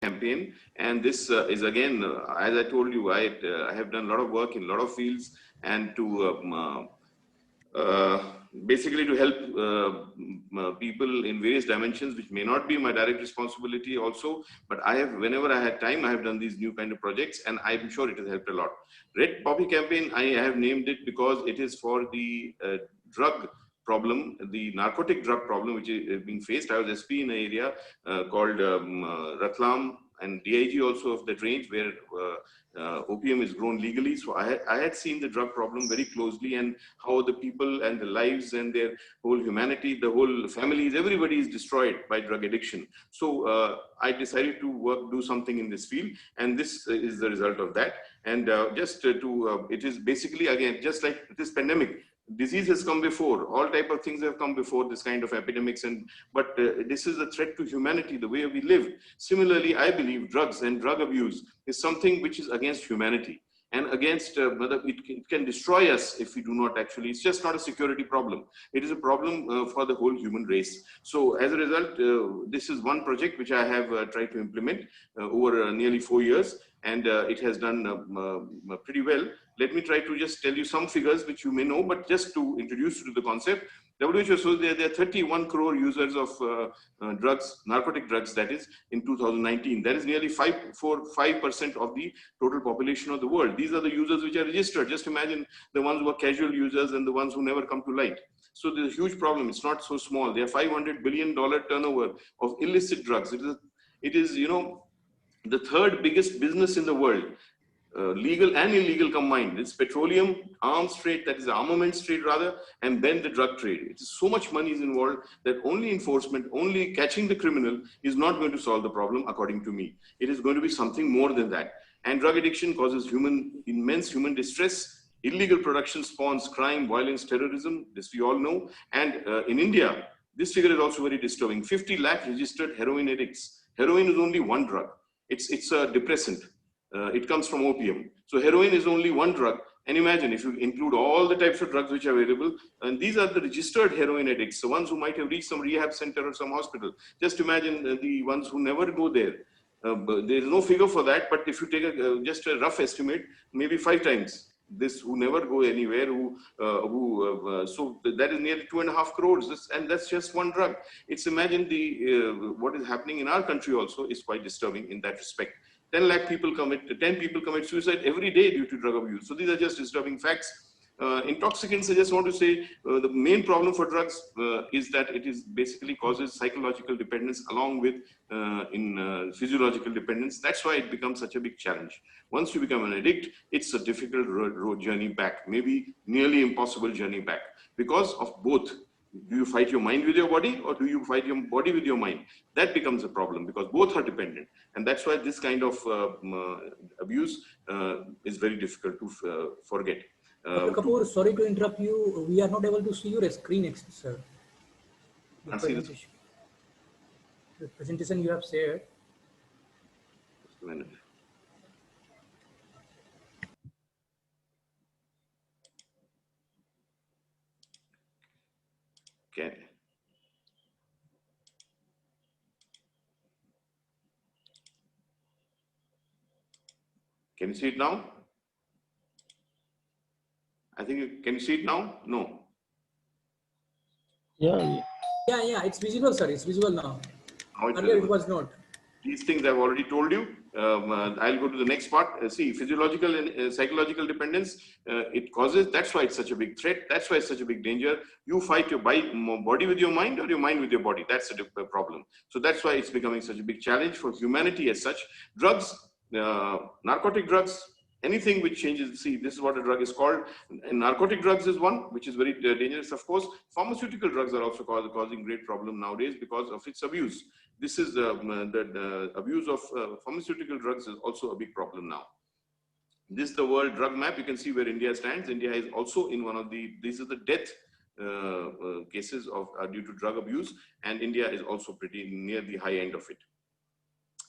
campaign, and this is again, as I told you, I have done a lot of work in a lot of fields, and to uh, basically to help people in various dimensions, which may not be my direct responsibility also, but I have, whenever I had time, I have done these new kind of projects, and I'm sure it has helped a lot. Red Poppy campaign, I have named it because it is for the drug problem, the narcotic drug problem, which is being faced. I was SP in an area called Ratlam, and DIG also of that range, where opium is grown legally. So I had seen the drug problem very closely, and how the people and the lives and their whole humanity, the whole families, everybody is destroyed by drug addiction. So I decided to do something in this field, and this is the result of that. And it is basically, again, just like this pandemic, disease has come before, all type of things have come before, this kind of epidemics, but this is a threat to humanity, the way we live. Similarly, I believe drugs and drug abuse is something which is against humanity, and against it can destroy us if we do not actually. It's just not a security problem, it is a problem for the whole human race. So as a result, this is one project which I have tried to implement over nearly 4 years, and it has done pretty well. Let me try to just tell you some figures which you may know, but just to introduce you to the concept. WHO shows there are 31 crore users of drugs, narcotic drugs, that is, in 2019. That is nearly 5% of the total population of the world. These are the users which are registered. Just imagine the ones who are casual users and the ones who never come to light. So there's a huge problem. It's not so small. There are $500 billion turnover of illicit drugs. It is, you know, the third biggest business in the world. Legal and illegal combined. It's petroleum, arms trade, that is armaments trade rather, and then the drug trade. It's so much money is involved that only enforcement, only catching the criminal is not going to solve the problem, according to me. It is going to be something more than that. And drug addiction causes immense human distress. Illegal production spawns crime, violence, terrorism. This we all know. And in India, this figure is also very disturbing. 50 lakh registered heroin addicts. Heroin is only one drug. It's a depressant. It comes from opium. So heroin is only one drug. And imagine if you include all the types of drugs which are available, and these are the registered heroin addicts, the ones who might have reached some rehab center or some hospital. Just imagine the ones who never go there. There is no figure for that, but if you take just a rough estimate, maybe 5 times this, who never go anywhere, so that is nearly 2.5 crores, and that's just one drug. It's, imagine the what is happening in our country also is quite disturbing in that respect. 10 lakh people commit, 10 people commit suicide every day due to drug abuse. So these are just disturbing facts. Intoxicants, I just want to say, the main problem for drugs is that it is basically causes psychological dependence along with physiological dependence. That's why it becomes such a big challenge. Once you become an addict, it's a difficult road journey back, maybe nearly impossible journey back, because of both. Do you fight your mind with your body, or do you fight your body with your mind? That becomes a problem, because both are dependent. And that's why this kind of abuse is very difficult to forget. Dr. Kapoor, sorry to interrupt you. We are not able to see your screen, sir. The presentation you have shared. Just a minute. Okay. Can you see it now? I think, can you see it now? No. Yeah, it's visible, sir. It's visible now. Earlier it was not. These things I've already told you. I'll go to the next part. See, physiological and psychological dependence, it causes, that's why it's such a big threat. That's why it's such a big danger. You fight your body with your mind, or your mind with your body. That's a problem. So that's why it's becoming such a big challenge for humanity as such. Drugs, narcotic drugs, anything which changes, see, this is what a drug is called. And narcotic drugs is one, which is very dangerous, of course. Pharmaceutical drugs are also causing great problem nowadays because of its abuse. This is the abuse of pharmaceutical drugs is also a big problem now. This is the world drug map. You can see where India stands. India is also in one of these are the death cases of due to drug abuse, and India is also pretty near the high end of it.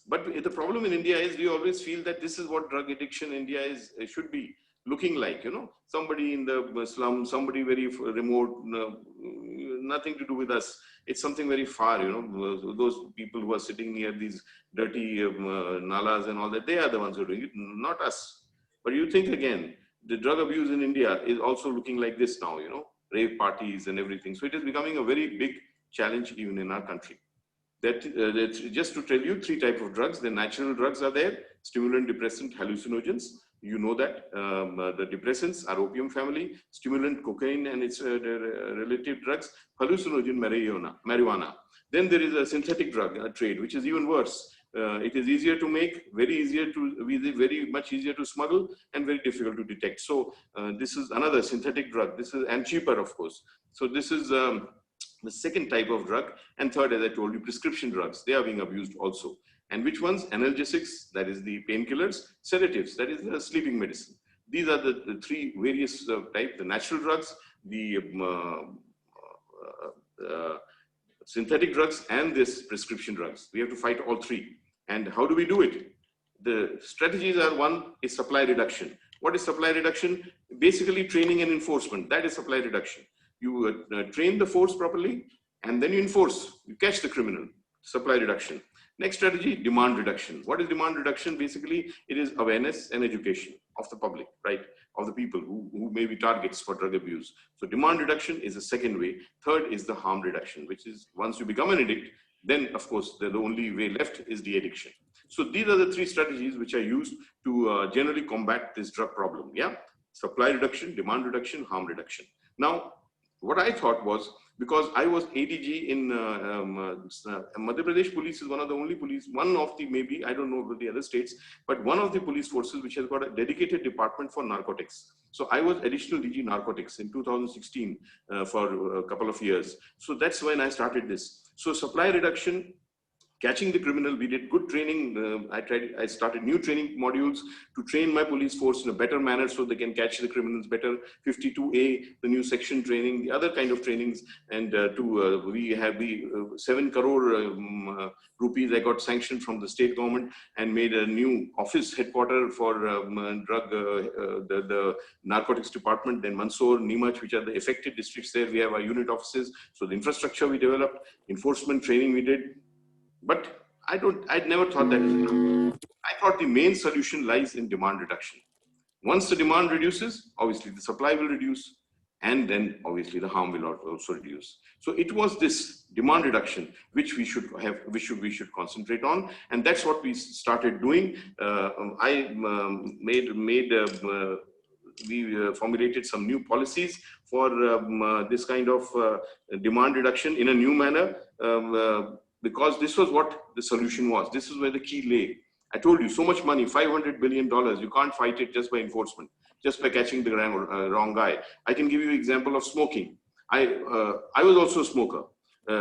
But the problem in India is we always feel that this is what drug addiction in India should be looking like, you know, somebody in the slum, somebody very remote, nothing to do with us. It's something very far, you know. Those people who are sitting near these dirty nalas and all that, they are the ones who are doing it, not us. But you think again, the drug abuse in India is also looking like this now, you know, rave parties and everything. So it is becoming a very big challenge even in our country. That's just to tell you, 3 types of drugs. The natural drugs are there: stimulant, depressant, hallucinogens. You know that the depressants are opium family, stimulant cocaine and its relative drugs, hallucinogen marijuana. Then there is a synthetic drug trade, which is even worse. It is easier to make, very much easier to smuggle, and very difficult to detect. So this is another synthetic drug. This is, and cheaper, of course. So this is the second type of drug. And third, as I told you, prescription drugs. They are being abused also. And which ones? Analgesics, that is the painkillers; sedatives, that is the sleeping medicine. These are the 3 various types: the natural drugs, the synthetic drugs, and this prescription drugs. We have to fight all 3. And how do we do it? The strategies are: one is supply reduction. What is supply reduction? Basically training and enforcement. That is supply reduction. You train the force properly, and then you enforce, you catch the criminal. Supply reduction. Next strategy, demand reduction. What is demand reduction? Basically, it is awareness and education of the public, right? Of the people who may be targets for drug abuse. So demand reduction is the second way. Third is the harm reduction, which is once you become an addict, then of course the only way left is the addiction. So these are the 3 strategies which are used to generally combat this drug problem. Yeah, supply reduction, demand reduction, harm reduction. Now, what I thought was, because I was ADG in Madhya Pradesh police is one of the only police, one of the, maybe, I don't know about the other states, but one of the police forces which has got a dedicated department for narcotics. So I was additional DG narcotics in 2016 for a couple of years. So that's when I started this. So supply reduction, catching the criminal, we did good training. I started new training modules to train my police force in a better manner so they can catch the criminals better. 52A, the new section training, the other kind of trainings. And we have the 7 crore rupees I got sanctioned from the state government and made a new office headquarter for the narcotics department. Then Mandsaur, Neemuch, which are the affected districts there, we have our unit offices. So the infrastructure we developed, enforcement training we did. But I'd never thought that is enough. I thought the main solution lies in demand reduction. Once the demand reduces, obviously the supply will reduce, and then obviously the harm will also reduce. So it was this demand reduction which we should concentrate on, and that's what we started doing. We formulated some new policies for this kind of demand reduction in a new manner. Because this was what the solution was. This is where the key lay. I told you, so much money, $500 billion. You can't fight it just by enforcement, just by catching the wrong guy. I can give you an example of smoking. I was also a smoker.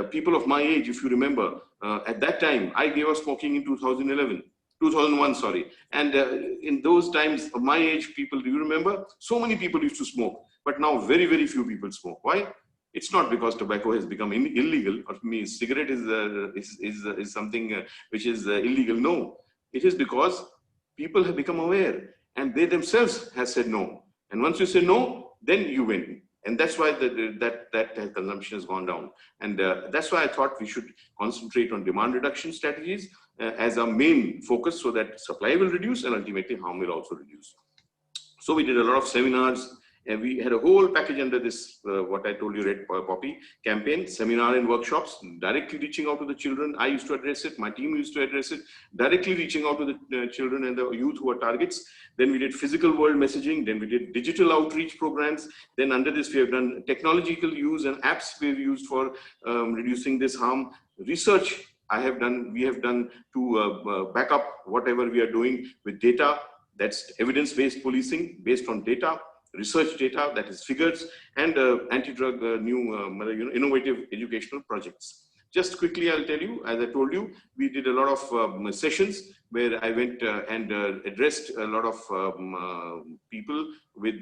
People of my age, if you remember, at that time, I gave up smoking in 2001, sorry. And in those times, of my age people, do you remember? So many people used to smoke, but now very, very few people smoke. Why? It's not because tobacco has become illegal, or cigarette is something which is illegal. No, it is because people have become aware and they themselves have said no. And once you say no, then you win. And that's why that consumption has gone down. And that's why I thought we should concentrate on demand reduction strategies as our main focus, so that supply will reduce and ultimately harm will also reduce. So we did a lot of seminars. And we had a whole package under this, what I told you, Red Poppy campaign, seminar and workshops, directly reaching out to the children. I used to address it. My team used to address it, directly reaching out to the children and the youth who are targets. Then we did physical world messaging. Then we did digital outreach programs. Then under this, we have done technological use and apps we've used for reducing this harm. Research we have done to back up whatever we are doing with data. That's evidence-based policing based on data. Research data, that is figures, and anti-drug new innovative educational projects. Just quickly, I'll tell you, as I told you, we did a lot of sessions where I went and addressed a lot of people with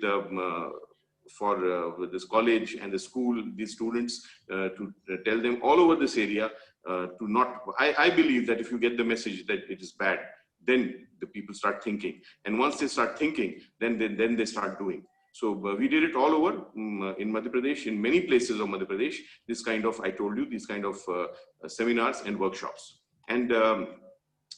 this college and the school, these students, to tell them all over this area to not. I believe that if you get the message that it is bad, then the people start thinking, and once they start thinking, then they start doing. So we did it all over in Madhya Pradesh, in many places of Madhya Pradesh, this kind of, I told you, these kind of seminars and workshops. And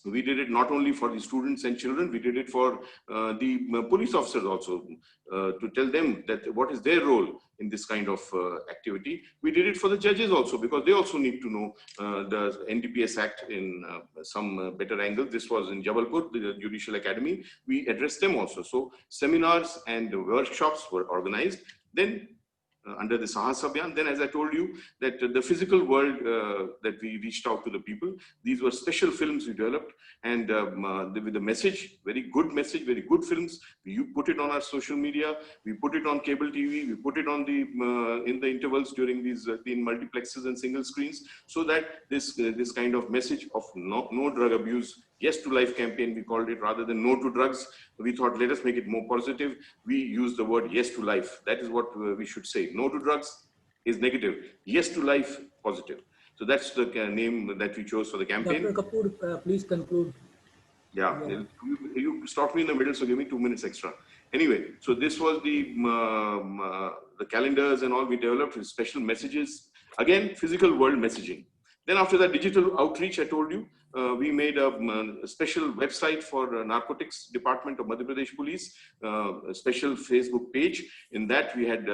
we did it not only for the students and children, we did it for the police officers also, to tell them that what is their role in this kind of activity. We did it for the judges also, because they also need to know the NDPS Act in some better angle. This was in Jabalpur, the Judicial Academy. We addressed them also. So seminars and workshops were organized. Then under the Sahas Abhiyan. Then, as I told you, that the physical world that we reached out to the people, these were special films we developed, and with the message, very good message, very good films. We put it on our social media, we put it on cable TV, we put it on the in the intervals during these in multiplexes and single screens, so that this kind of message of no drug abuse, yes to life campaign, we called it, rather than no to drugs. We thought, let us make it more positive. We use the word yes to life. That is what we should say. No to drugs is negative. Yes to life, positive. So that's the name that we chose for the campaign. Dr. Kapoor, please conclude. Yeah. You stopped me in the middle, so give me 2 minutes extra. Anyway, so this was the calendars and all we developed with special messages. Again, physical world messaging. Then after that, digital outreach, I told you, we made a special website for narcotics department of Madhya Pradesh Police, a special Facebook page. In that we had,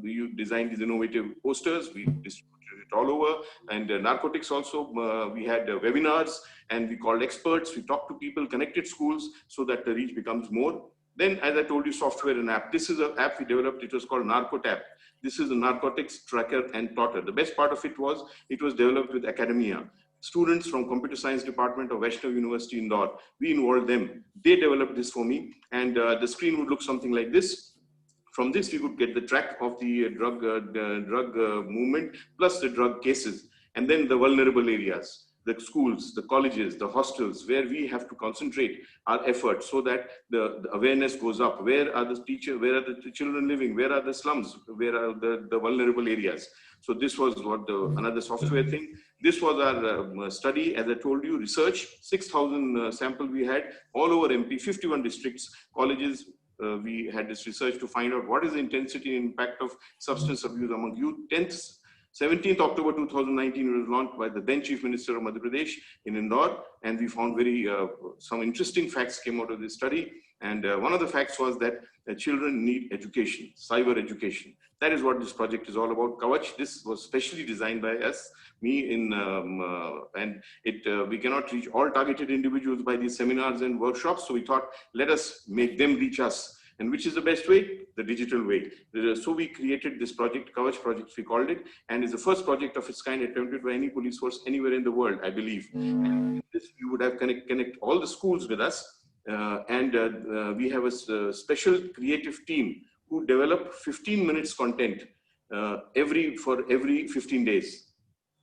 we designed these innovative posters, we distributed it all over. And narcotics also, we had webinars, and we called experts, we talked to people, connected schools, so that the reach becomes more. Then, as I told you, software and app. This is an app we developed, it was called NarcoTap. This is a narcotics tracker and plotter. The best part of it was developed with academia. Students from computer science department of Vaishnav University Indore, we involved them. They developed this for me, and the screen would look something like this. From this, we could get the track of the drug movement, plus the drug cases, and then the vulnerable areas, the schools, the colleges, the hostels, where we have to concentrate our efforts so that the awareness goes up. Where are the teachers, where are the children living, where are the slums, where are the vulnerable areas. So this was what another software thing. This was our study, as I told you, research, 6,000 sample we had all over MP, 51 districts, colleges. We had this research to find out what is the intensity and impact of substance abuse among youth. 17th October 2019, it was launched by the then Chief Minister of Madhya Pradesh in Indore, and we found some interesting facts came out of this study. And one of the facts was that children need education, cyber education. That is what this project is all about. Kavach, this was specially designed by us, me, and we cannot reach all targeted individuals by these seminars and workshops. So we thought, let us make them reach us. And which is the best way? The digital way. So we created this project, Kavach project, we called it, and it's the first project of its kind attempted by any police force anywhere in the world, I believe. And this, we would have connect all the schools with us, and we have a special creative team who develop 15 minutes content for every 15 days.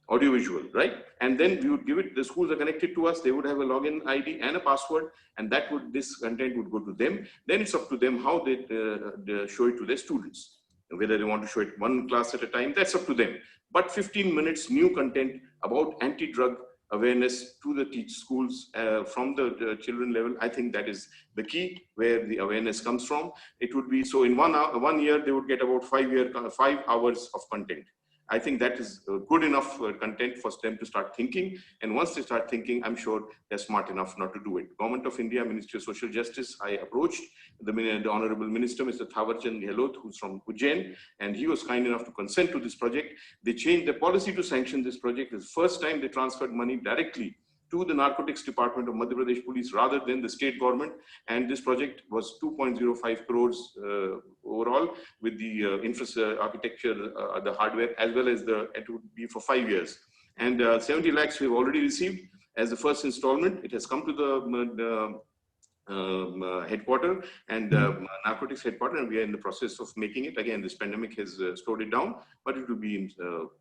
Audiovisual, right? And then we would give it, the schools are connected to us, they would have a login ID and a password, and this content would go to them. Then it's up to them how they show it to their students. Whether they want to show it one class at a time, that's up to them. But 15 minutes new content about anti-drug awareness to the schools from the children level, I think that is the key where the awareness comes from. It would be, so in 1 year, they would get about 5 hours of content. I think that is good enough content for them to start thinking. And once they start thinking, I'm sure they're smart enough not to do it. Government of India, Ministry of Social Justice, I approached the Honorable Minister, Mr. Thawarchand Gehlot, who's from Ujjain, and he was kind enough to consent to this project. They changed their policy to sanction this project. It's the first time they transferred money directly to the Narcotics Department of Madhya Pradesh Police rather than the state government. And this project was 2.05 crores overall with the infrastructure, architecture, the hardware, as well as it would be for 5 years. And 70 lakhs we've already received as the first installment. It has come to the headquarter and narcotics headquarter, and we are in the process of making it. Again, this pandemic has slowed it down, but it will be in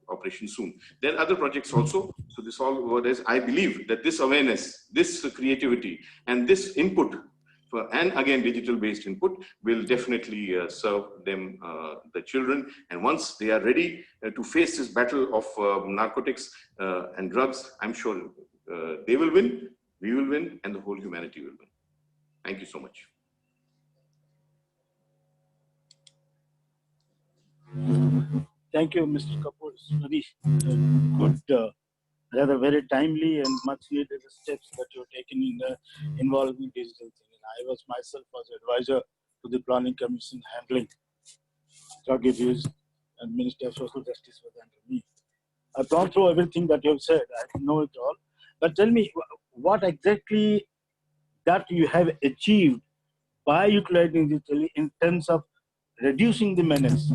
operation soon. There are other projects also. So this all what is, I believe that this awareness, this creativity, and this input, and again digital based input, will definitely serve them, the children. And once they are ready to face this battle of narcotics and drugs, I'm sure they will win, we will win, and the whole humanity will win. Thank you so much. Thank you, Mr. Kapoor. It's very good, rather very timely and much needed steps that you've taken in involving digital thing. And I was myself was advisor to the Planning Commission handling drug abuse, and Minister of Social Justice was under me. I've gone through everything that you have said. I know it all. But tell me, what exactly that you have achieved by utilizing digital in terms of reducing the menace?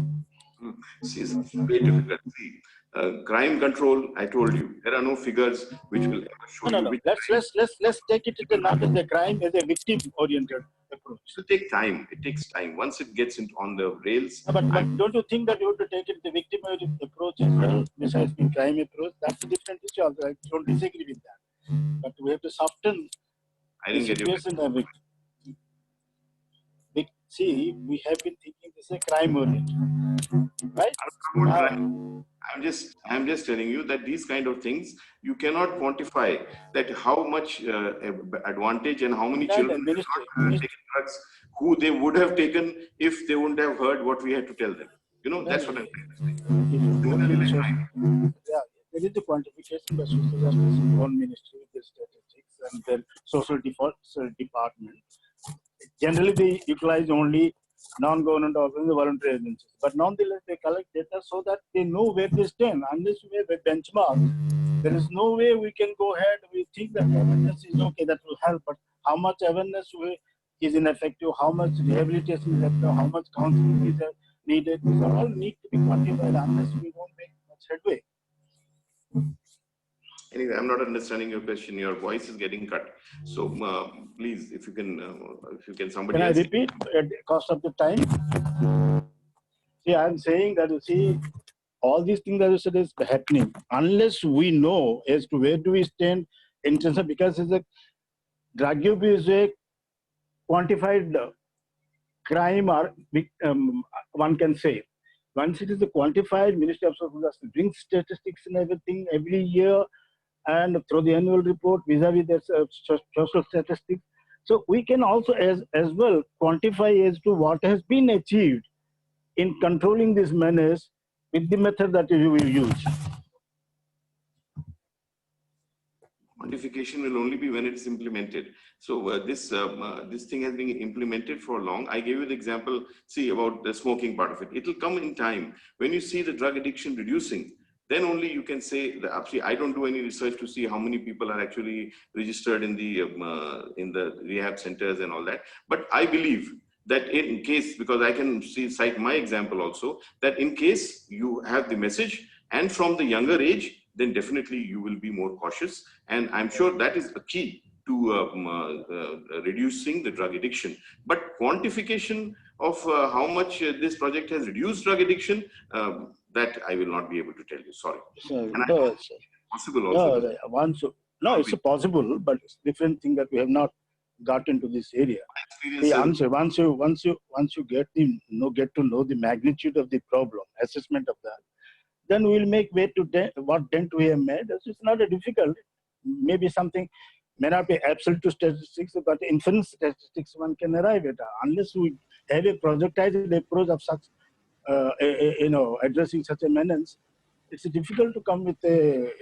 See, it's very difficult. See, crime control, I told you, there are no figures which will ever show you which Let's take it to not as a crime, as a victim-oriented approach. it will take time. It takes time. Once it gets on the rails. But don't you think that you have to take it the victim-oriented approach as well, besides the crime approach? That's a different issue. I don't disagree with that. But we have to soften I didn't the get you. situation. See, we have been thinking this is a crime oriented, right? I'm just telling you that these kind of things you cannot quantify that how much advantage and how many children have not taken drugs who they would have taken if they wouldn't have heard what we had to tell them. You know, that's what I'm saying. Yeah, there is the quantification by Social Justice One Ministry with the statistics and their social department. Generally, they utilize only non-government organizations, voluntary agencies. But nonetheless, they collect data so that they know where they stand. Unless we have a benchmark, there is no way we can go ahead. We think that awareness is okay, that will help. But how much awareness is ineffective, how much rehabilitation is effective, how much counseling is needed, these are all need to be quantified unless we won't make much headway. Anyway, I'm not understanding your question. Your voice is getting cut. So please, if you can, somebody Can else. I repeat at the cost of the time? See, I'm saying that, you see, all these things that you said is happening unless we know as to where do we stand in terms of, because it's a drug abuse is a quantified crime, or one can say. Once it is a quantified, Ministry of Social Justice brings statistics and everything every year, and through the annual report vis-a-vis the social statistics. So we can also as well quantify as to what has been achieved in controlling this menace with the method that you will use. Quantification will only be when it's implemented. So this thing has been implemented for long. I gave you the example, see, about the smoking part of it. It will come in time. When you see the drug addiction reducing, then only you can say that. Actually, I don't do any research to see how many people are actually registered in the rehab centers and all that. But I believe that in case, because I can cite my example also, that in case you have the message and from the younger age, then definitely you will be more cautious. And I'm sure that is a key to reducing the drug addiction. But quantification of how much this project has reduced drug addiction, that I will not be able to tell you. Sorry. Possible also. It's possible, but it's different thing that we have not got into this area. The answer once you get to know the magnitude of the problem, assessment of that, then we'll make way to what dent we have made. It's not a difficult. Maybe something may not be absolute statistics, but inference statistics one can arrive at. Unless we have a projectized approach of such, addressing such a menace, it's difficult to come with a,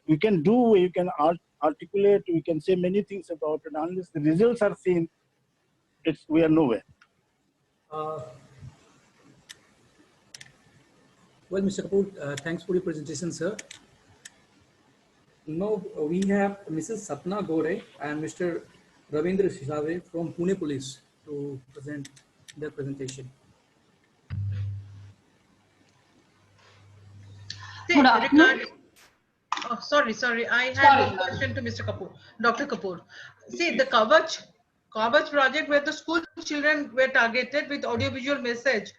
we can articulate, we can say many things about it. Unless the results are seen, we are nowhere. Well, Mr. Kapoor, thanks for your presentation, sir. Now we have Mrs. Sapna Gore and Mr. Ravindra Sisave from Pune Police to present their presentation. Good afternoon. Oh, sorry. I had a question to Mr. Kapoor, Dr. Kapoor. See, the Kavach project where the school children were targeted with audiovisual message,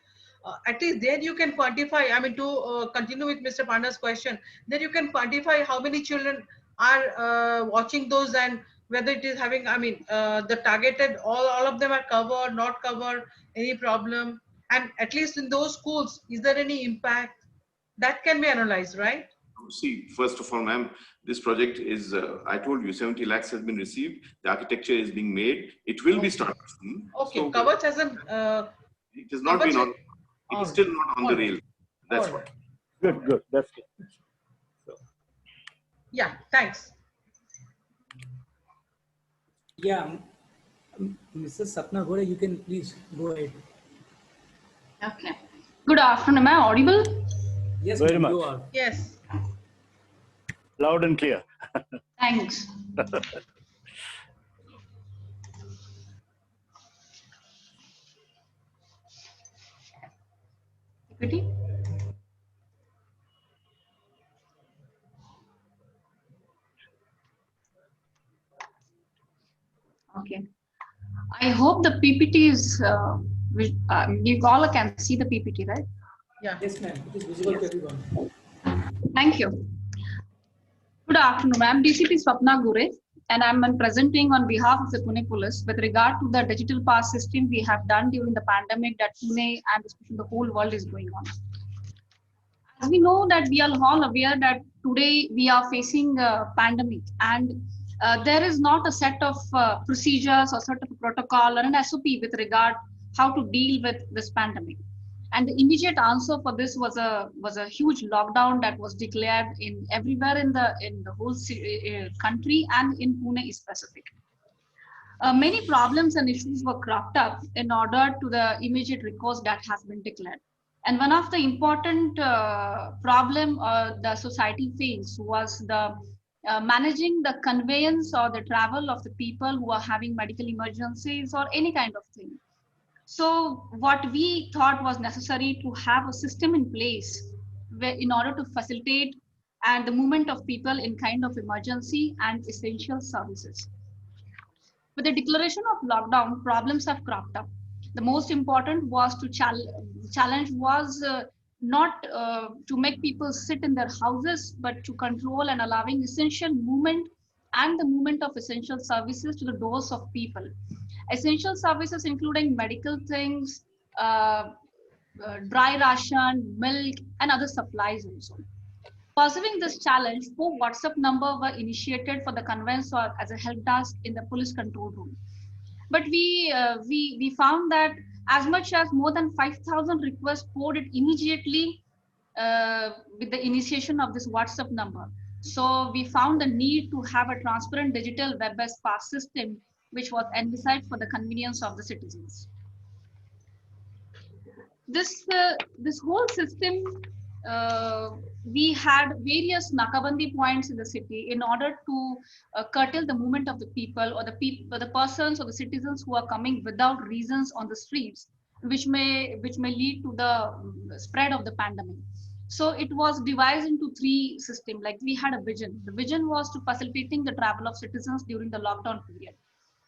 at least there you can quantify, I mean, to continue with Mr. Panda's question, then you can quantify how many children are watching those and whether it is having, the targeted, all of them are covered, not covered, any problem. And at least in those schools, is there any impact? That can be analyzed, right? See, first of all, ma'am, this project is, I told you, 70 lakhs has been received. The architecture is being made. It will be started soon. Okay, so, Kavach hasn't... it has not been on. It All is still right. not on All the right. rails. That's All what. right. Good, good. That's good. Yeah, thanks. Yeah, Mrs. Sapna Gore, you can please go ahead. Okay. Good afternoon. Am I audible? Yes, Very ma'am, much. you are. Yes. Loud and clear. Thanks. Deputy? Okay. I hope the PPT is, you all can see the PPT, right? Yeah. Yes, ma'am. It is visible to Yes. everyone. Thank you. Good afternoon. I'm DCP Swapna Gure, and I'm presenting on behalf of the Pune Police with regard to the digital pass system we have done during the pandemic that Pune and especially the whole world is going on. As we know that we are all aware that today we are facing a pandemic, and there is not a set of procedures or sort of a protocol or an SOP with regard how to deal with this pandemic. And the immediate answer for this was a huge lockdown that was declared in everywhere in the whole country and in Pune specific. Many problems and issues were cropped up in order to the immediate recourse that has been declared. And one of the important problem the society faced was the managing the conveyance or the travel of the people who are having medical emergencies or any kind of thing. So what we thought was necessary to have a system in place where, in order to facilitate and the movement of people in kind of emergency and essential services. With the declaration of lockdown, problems have cropped up. The most important was to challenge was not to make people sit in their houses, but to control and allowing essential movement and the movement of essential services to the doors of people. Essential services including medical things, dry ration, milk, and other supplies also. Pursuing this challenge, 4 WhatsApp numbers were initiated for the conveyance or as a help desk in the police control room. But we found that as much as more than 5,000 requests poured it immediately with the initiation of this WhatsApp number. So we found the need to have a transparent digital web-based pass system, which was envisaged for the convenience of the citizens. This whole system, we had various nakabandi points in the city in order to curtail the movement of the people or the persons or the citizens who are coming without reasons on the streets, which may lead to the spread of the pandemic. So it was divided into 3 systems. Like we had a vision. The vision was to facilitating the travel of citizens during the lockdown period.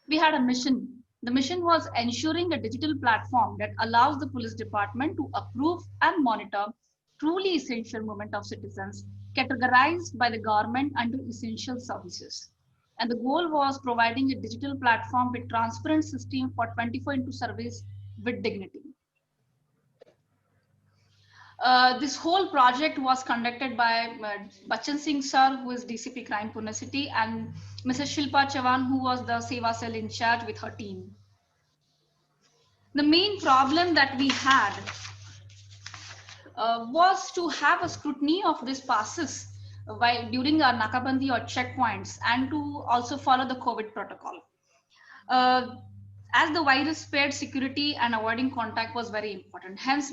We had a mission. The mission was ensuring a digital platform that allows the police department to approve and monitor truly essential movement of citizens categorized by the government under essential services. And the goal was providing a digital platform with transparent system for 24/7 service with dignity. This whole project was conducted by Bachan Singh sir, who is DCP Crime Pune City, and Mrs. Shilpa Chavan, who was the Seva Cell in charge with her team. The main problem that we had was to have a scrutiny of these passes while during our nakabandi or checkpoints, and to also follow the COVID protocol. As the virus spread, security and avoiding contact was very important. Hence,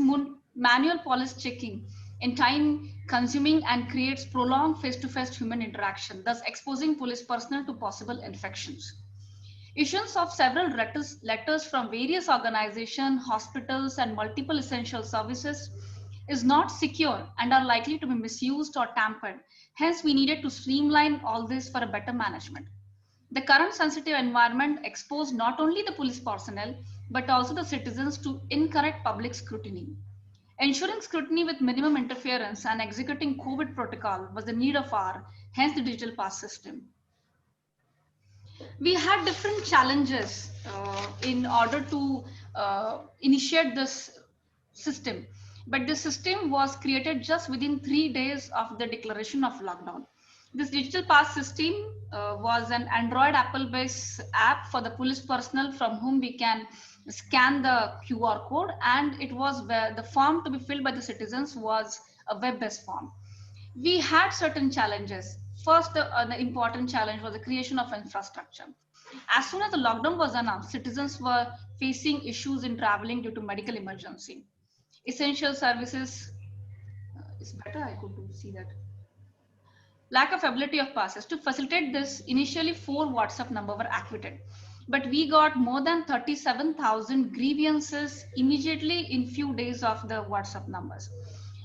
manual police checking in time consuming and creates prolonged face-to-face human interaction, thus exposing police personnel to possible infections. Issuance of several letters from various organizations, hospitals, and multiple essential services is not secure and are likely to be misused or tampered. Hence, we needed to streamline all this for a better management. The current sensitive environment exposed not only the police personnel, but also the citizens to incorrect public scrutiny. Ensuring scrutiny with minimum interference and executing COVID protocol was the need of our, hence the digital pass system. We had different challenges in order to initiate this system, but the system was created just within 3 days of the declaration of lockdown. This digital pass system was an Android Apple-based app for the police personnel from whom we can scan the QR code, and it was where the form to be filled by the citizens was a web-based form. We had certain challenges. First, the important challenge was the creation of infrastructure. As soon as the lockdown was announced, citizens were facing issues in traveling due to medical emergency. Essential services, it's better I could see that. Lack of ability of passes. To facilitate this, initially 4 WhatsApp numbers were activated, but we got more than 37,000 grievances immediately in few days of the WhatsApp numbers.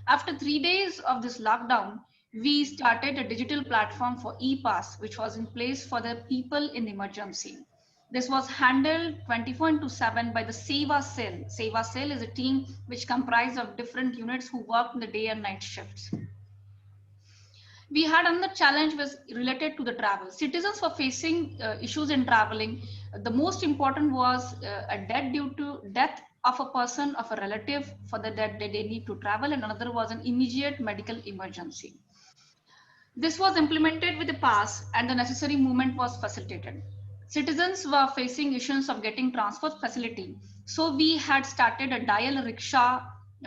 After 3 days of this lockdown, we started a digital platform for e-pass, which was in place for the people in emergency. This was handled 24/7 by the Seva Cell. Seva Cell is a team which comprised of different units who worked in the day and night shifts. We had another challenge was related to the travel. Citizens were facing issues in traveling. The most important was a death due to death of a person, of a relative, for the that they need to travel, and another was an immediate medical emergency. This was implemented with the pass, and the necessary movement was facilitated. Citizens were facing issues of getting transport facility. So we had started a dial rickshaw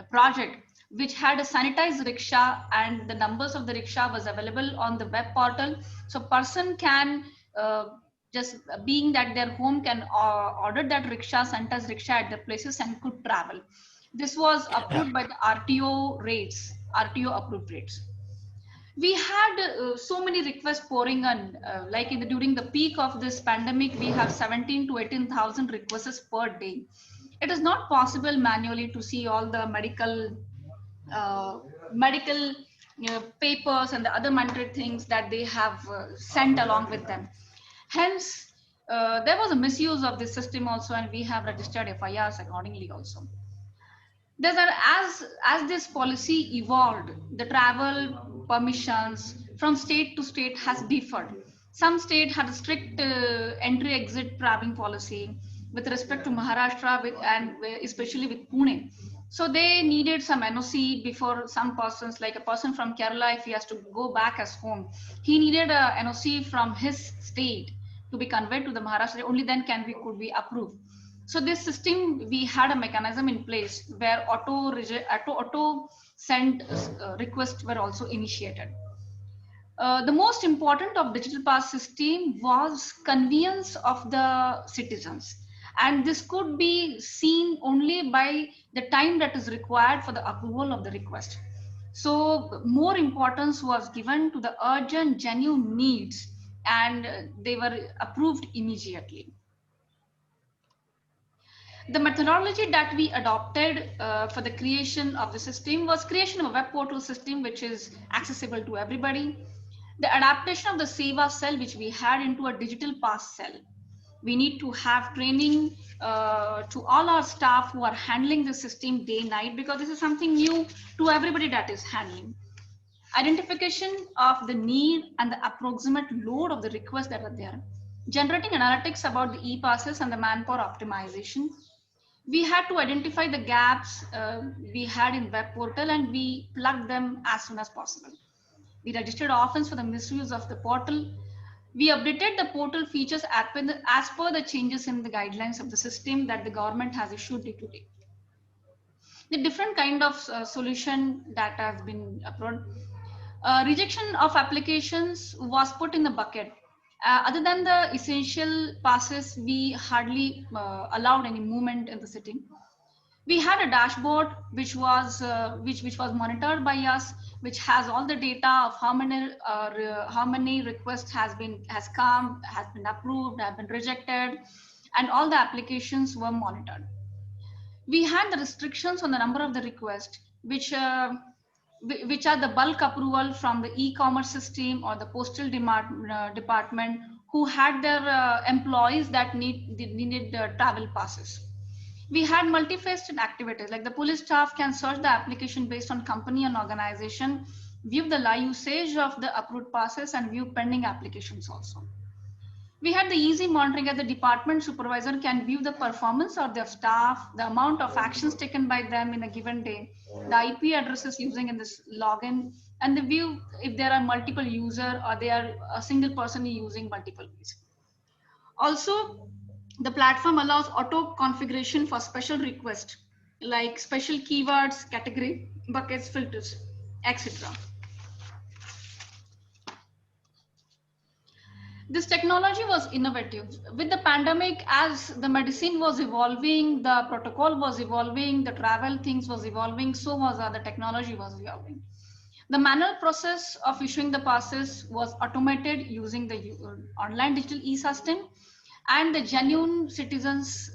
project, which had a sanitized rickshaw, and the numbers of the rickshaw was available on the web portal. So person can just being that their home can order that rickshaw, sanitized rickshaw at their places and could travel. This was approved by the RTO rates, RTO approved rates. We had so many requests pouring on, like during the peak of this pandemic, we have 17 to 18,000 requests per day. It is not possible manually to see all the medical papers and the other mandatory things that they have sent along with them. Hence, there was a misuse of this system also, and we have registered FIRs accordingly also. As this policy evolved, the travel permissions from state to state has differed. Some state had a strict entry-exit traveling policy with respect to Maharashtra and especially with Pune. So they needed some NOC before some persons, like a person from Kerala, if he has to go back as home, he needed a NOC from his state to be conveyed to the Maharashtra. Only then could be approved. So this system, we had a mechanism in place where auto send requests were also initiated. The most important of digital pass system was convenience of the citizens. And this could be seen only by the time that is required for the approval of the request. So more importance was given to the urgent, genuine needs, and they were approved immediately. The methodology that we adopted for the creation of the system was creation of a web portal system which is accessible to everybody. The adaptation of the Seva Cell, which we had into a digital pass cell. We need to have training to all our staff who are handling the system day and night, because this is something new to everybody that is handling. Identification of the need and the approximate load of the requests that are there. Generating analytics about the e-passes and the manpower optimization. We had to identify the gaps we had in web portal, and we plugged them as soon as possible. We registered offense for the misuse of the portal. We updated the portal features as per the changes in the guidelines of the system that the government has issued day to day. The different kind of solution that has been approved. Rejection of applications was put in the bucket. Other than the essential passes, we hardly allowed any movement in the city. We had a dashboard which was monitored by us, which has all the data of how many requests has been approved, have been rejected, and all the applications were monitored. We had the restrictions on the number of the requests, which are the bulk approval from the e-commerce system or the postal department, who had their employees that needed travel passes. We had multifaceted activities, like the police staff can search the application based on company and organization, view the live usage of the approved passes, and view pending applications also. We had the easy monitoring, as the department supervisor can view the performance of their staff, the amount of actions taken by them in a given day, the IP addresses using in this login, and they view if there are multiple user or they are a single person using multiple ways. Also, the platform allows auto configuration for special requests like special keywords, category, buckets, filters, etc. This technology was innovative. With the pandemic, as the medicine was evolving, the protocol was evolving, the travel things was evolving, so was the technology was evolving. The manual process of issuing the passes was automated using the online digital e-system, and the genuine citizens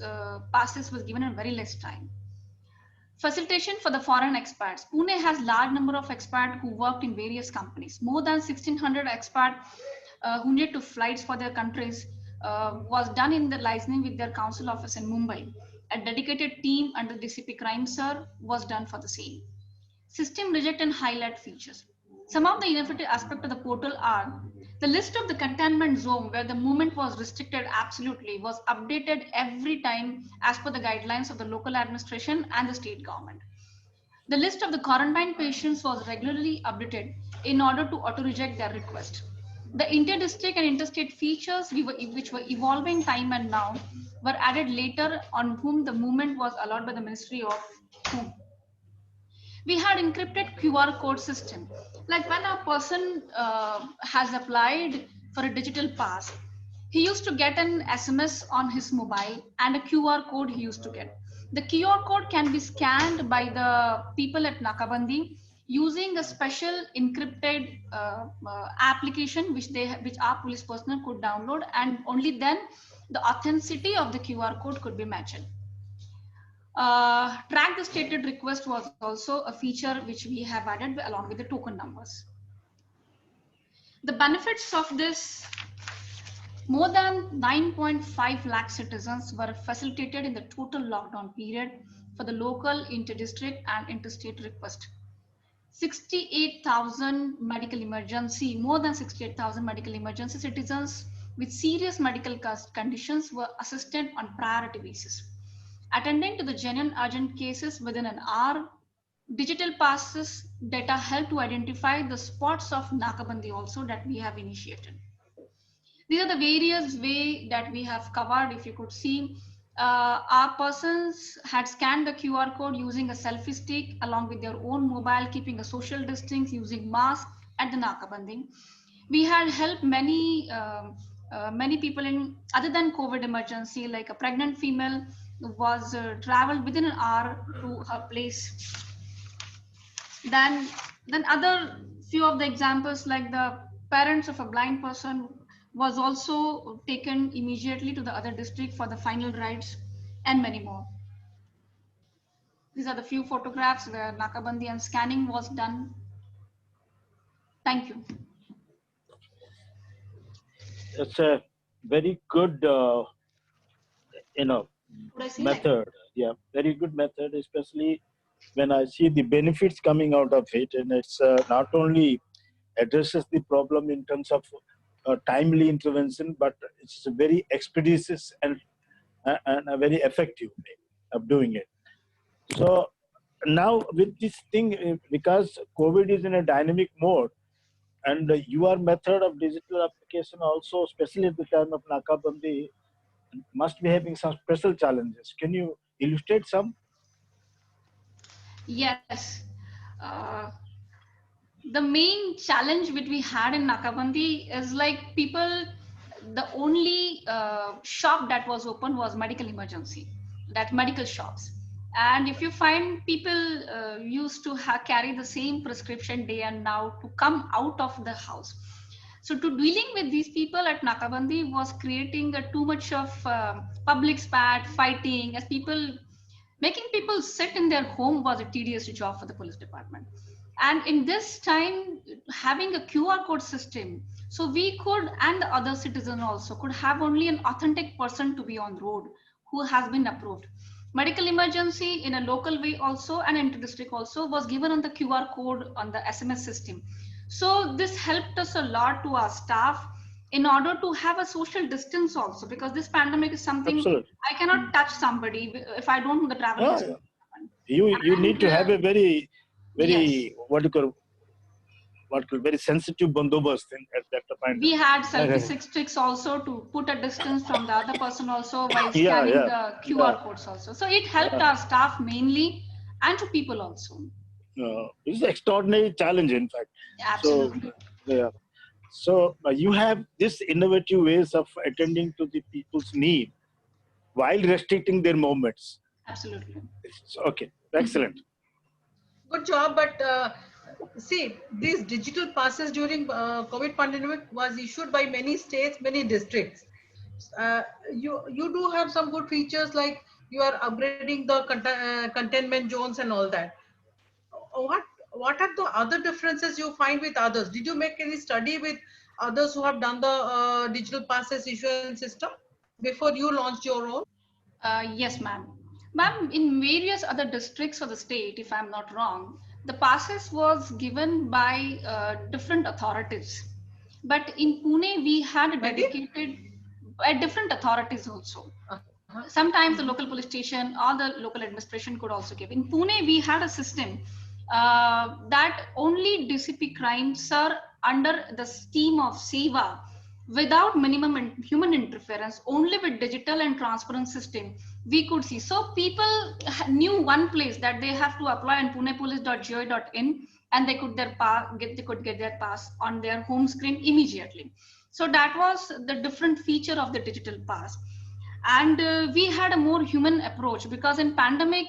passes was given in very less time. Facilitation for the foreign expats. Pune has large number of expats who worked in various companies. More than 1,600 expats who need to flights for their countries was done in the licensing with their council office in Mumbai. A dedicated team under DCP Crime Sir was done for the same. System reject and highlight features. Some of the innovative aspects of the portal are the list of the containment zone where the movement was restricted absolutely was updated every time as per the guidelines of the local administration and the state government. The list of the quarantine patients was regularly updated in order to auto-reject their request. The inter-district and interstate features which were evolving time and now were added later on whom the movement was allowed by the Ministry of Home. We had encrypted QR code system. Like when a person has applied for a digital pass, he used to get an SMS on his mobile and a QR code he used to get. The QR code can be scanned by the people at Nakabandi using a special encrypted application which our police personnel could download, and only then the authenticity of the QR code could be matched. Track the stated request was also a feature which we have added along with the token numbers. The benefits of this: more than 9.5 lakh citizens were facilitated in the total lockdown period for the local, inter-district and interstate request. 68,000 medical emergency, more than 68,000 medical emergency citizens with serious medical conditions were assisted on priority basis. Attending to the genuine urgent cases within an hour, digital passes data help to identify the spots of Nakabandi also that we have initiated. These are the various ways that we have covered. If you could see, our persons had scanned the QR code using a selfie stick along with their own mobile, keeping a social distance, using mask at the Nakabandi. We had helped many people in other than COVID emergency, like a pregnant female was traveled within an hour to her place. Then other few of the examples, like the parents of a blind person was also taken immediately to the other district for the final rites, and many more. These are the few photographs where Nakabandi and scanning was done. Thank you. It's a very good, method. Yeah, very good method, especially when I see the benefits coming out of it. And it's not only addresses the problem in terms of timely intervention, but it's a very expeditious and a very effective way of doing it. So now with this thing, because COVID is in a dynamic mode, and your method of digital application also, especially at the time of Nakabandi, must be having some special challenges. Can you illustrate some? Yes. The main challenge which we had in Nakabandi is like people, the only shop that was open was medical emergency, that medical shops. And if you find people used to carry the same prescription day and now to come out of the house. So to dealing with these people at Nakabandi was creating too much of public spat, fighting, as people, making people sit in their home was a tedious job for the police department. And in this time, having a QR code system, so we could, and the other citizen also could have only an authentic person to be on road who has been approved. Medical emergency in a local way also, and inter-district also was given on the QR code on the SMS system. So this helped us a lot to our staff in order to have a social distance also, because this pandemic is something Absolutely. I cannot touch somebody if I don't know the travel history. You need to have a very Yes. what do you call very sensitive bandobast thing at that point. We had selfie sticks also to put a distance from the other person also while Yeah, scanning yeah, the QR codes also. So it helped our staff mainly and to people also. It's an extraordinary challenge, in fact. Absolutely. So, yeah. So you have this innovative ways of attending to the people's need while restricting their movements. Absolutely. Okay, excellent. Good job, but see, these digital passes during COVID pandemic was issued by many states, many districts. You do have some good features like you are upgrading the containment zones and all that. What are the other differences you find with others? Did you make any study with others who have done the digital passes issuance system before you launched your own? Yes, ma'am. Ma'am, in various other districts of the state, if I'm not wrong, the passes was given by different authorities. But in Pune, we had a dedicated by different authorities also. Sometimes the local police station or the local administration could also give. In Pune, we had a system that only DCP crimes are under the scheme of SEVA without minimum human interference, only with digital and transparent system we could see. So people knew one place that they have to apply on punepolice.gov.in and they could get their pass on their home screen immediately. So that was the different feature of the digital pass. And we had a more human approach because in pandemic,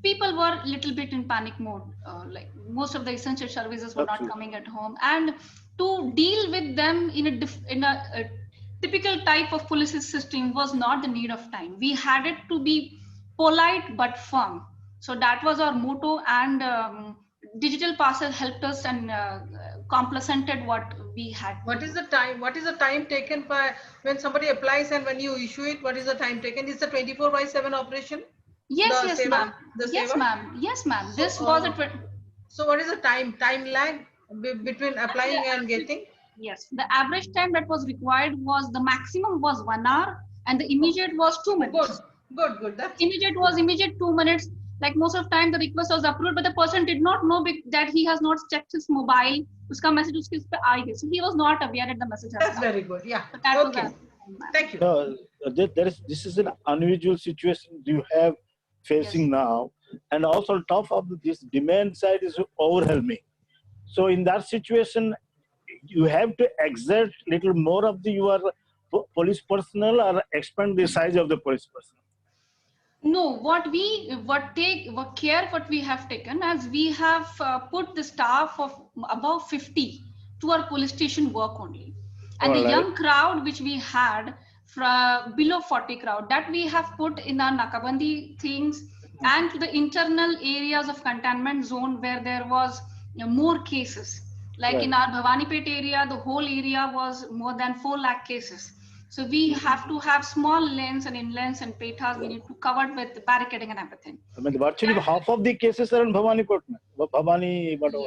people were a little bit in panic mode. Like most of the essential services were not coming at home, and to deal with them in a typical type of police system was not the need of time. We had it to be polite but firm. So that was our motto, and digital passes helped us and complemented what we had. What is the time? What is the time taken by when somebody applies and when you issue it? What is the time taken? Is the 24/7 operation? Yes, Seva? ma'am. The Yes, Seva? ma'am. Yes, ma'am. So, This was So what is the time lag between applying and getting? Yes, the average time that was required was the maximum was 1 hour, and the immediate was 2 minutes. Good. That's Immediate 2 minutes. Like most of the time, the request was approved, but the person did not know that he has not checked his mobile. Uska message uske pe aa gayi. So he was not aware that the message has That's come. very good. Yeah. So that Okay. was Thank you. This is an unusual situation you have facing now, and also on top of this, demand side is overwhelming. So in that situation, you have to exert little more of your police personnel or expand the size of the police personnel. No, what care what we have taken as we have put the staff of above 50 to our police station work only, and the young crowd which we had from below 40 crowd that we have put in our Nakabandi things, and to the internal areas of containment zone where there was more cases. Like in our Bhavanipet area, the whole area was more than 4 lakh cases. So we have to have small lanes and inlanes and petas. We need to cover with barricading and everything. I mean, virtually half of the cases are in Bhavanipet.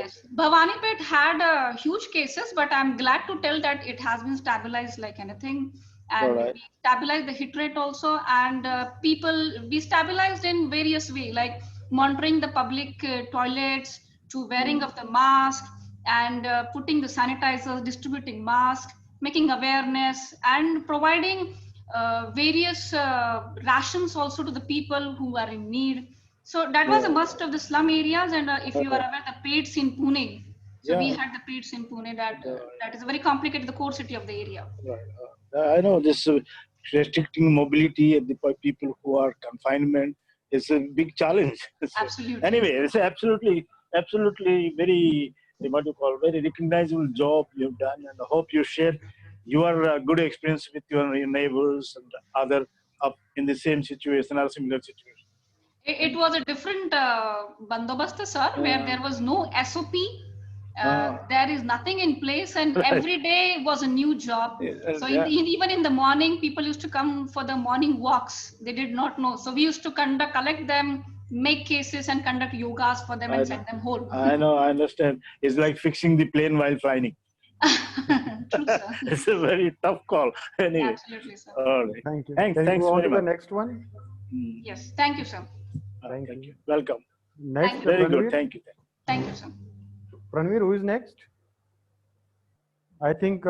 Yes, Bhavanipet had huge cases, but I'm glad to tell that it has been stabilized like anything. And we stabilized the hit rate also, and we stabilized in various ways, like monitoring the public toilets, to wearing of the mask, and putting the sanitizers, distributing masks, making awareness, and providing various rations also to the people who are in need. So that was a must of the slum areas. And if you are aware, the PAIDs in Pune. So we had the PAIDs in Pune. That is a very complicated, the core city of the area. I know this restricting mobility of the people who are confinement is a big challenge. Absolutely. Anyway, it's absolutely very, very recognizable job you've done, and I hope you share your good experience with your neighbors and other up in the same situation or similar situation. It was a different bandobast, sir, where there was no SOP. There is nothing in place, and every day was a new job. So even in the morning, people used to come for the morning walks. They did not know. So we used to collect them, make cases, and conduct yogas for them and send them home. I know, I understand. It's like fixing the plane while flying. True, sir. It's a very tough call. Anyway. Absolutely, sir. All right. Thank you. Thanks Can you go on very to the much. next one? Yes, thank you, sir. Thank you. Welcome. Next, Thank you. Very good. Ranveer. Thank you. Thank you, sir. Pranveer, who is next? I think